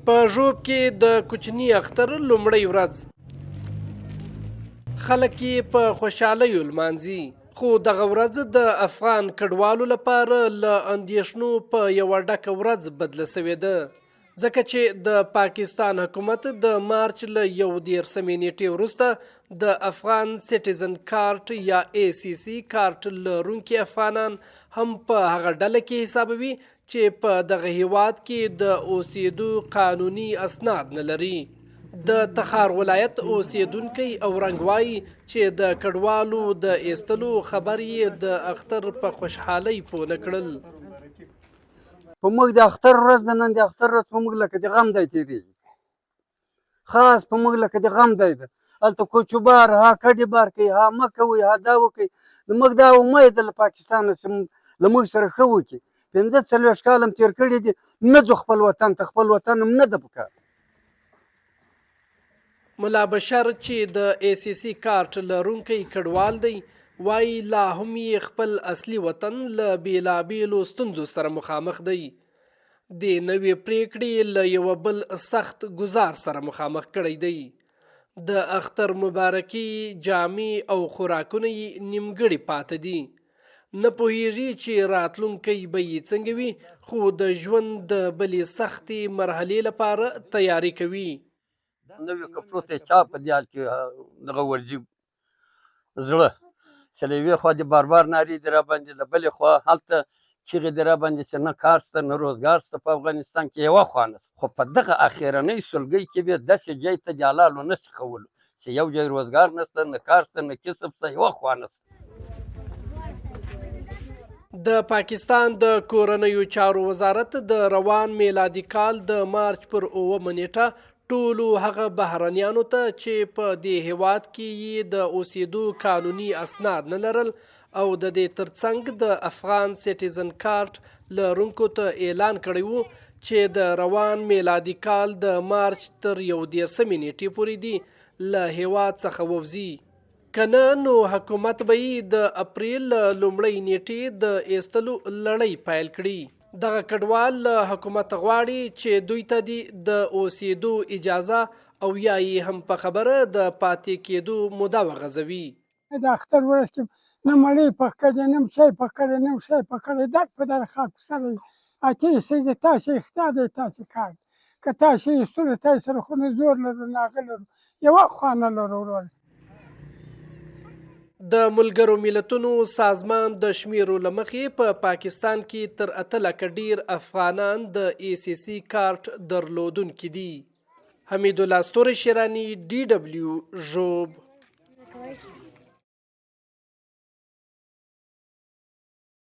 په ژوب کې د کوچني اختر لومړۍ ورځ خلک یې په خوشحالیو لمانځي، خو دغه ورځ د افغان کډوالو لپاره له اندېښنو په یوه ډکه ورځ بدله سوې ده، ځکه چې د پاکستان حکومت د مارچ له 11 نیټې وروسته د افغان سټیزن کارت یا ACC کارت لرونکي افغانان هم په هغه ډله کې حسابوي چې په دغه هیواد کې د اوسېدو قانوني اسناد نه لري. د تخار ولایت اوسیدونکی اورنګ وایي چې د کډوالو د ایستلو خبر یې د اختر په خوشحالۍ پوه نه کړل. په موږ د اختر ورځ د نن د اختر ورځ په موږ لکه د غم دی تېرېږي، خاص په موږ لکه د غم دی ده. هلته کوچوبار ها کډې بار کوي، ها مه کوئ، ها دا وکړئ. موږ دا امید ده له پاکستانه چې له موږ سره ښه وکړي. 45 کال هم تېر کړي دي، نه ځو خپل وطن ته، خپل وطن هم نه ده پکار. ملا بشر چې د ACC کارت لرونکی کډوال دی وایي لا هم یې خپل اصلي وطن له بېلابېلو ستونزو سره مخامخ دی. د نوې پریکړې له یوه بل سخت ګزار سره مخامخ کړی دی. د اختر مبارکي جامې او خوراکونه یې نیمګړي پاتې دي. نه پوهیږي چې راتلونکی به یې څنګه وي، خو د ژوند د بلې سختې مرحلې لپاره تیاری کوي. نوي کپړو ته چا په دیال کې دغه ورځي زړه چې له یوې خوا د بار نارې دي راباندې، د بلې خوا هلته چیغې دي راباندې چې نه کار شته نه روزګار شته په افغانستان کې یوه خوا نشته. خو په دغه اخرنۍ سلګۍ کې بیا داسې ځای ته د حلالو نشي ښولو چې یو ځای روزګار نشته، نه کار شته، نه کسب شته، یوه خوا نشته. د پاکستان د کورنیو چارو وزارت د روان میلادي کال د مارچ پر 9 نیټه ټولو هغه بهرنیانو ته چې په دې هیواد کې یې د اوسېدو قانوني اسناد نه لرل او د دې ترڅنګ د افغان سټیزن کارت لرونکو ته اعلان کړی و چې د روان میلادي کال د مارچ تر 11 نیټې پورې دي له هیواد څخه ووځي. کنه نو حکومت به یې د اپریل لومړۍ نیټې د ایستلو لړۍ پیل کړي. دغه کډوال له حکومت غواړي چې دوی ته د اوسېدو اجازه او یا یې هم په خبره د پاتې کېدو موده وغځوي. د اختر ورځ کې نه مړۍ پخ کړې، نه شی پخ کړی، نه شی پخ کړی، درد په در خلکو سره اتې سي د تاسې اختیار دی، تاسې کار که تاسې ایستلو تاسې سره خو نه زور لرو نه هغه لرو، یوه خوا نه لرو ورور. د ملګرو ملتونو سازمان د شمیرو له مخې په پاکستان کې تر 8 لکه ډیر افغانان د ACC کارت درلودونکي دي. حمید الله ستوری شیرانی DW ژوب.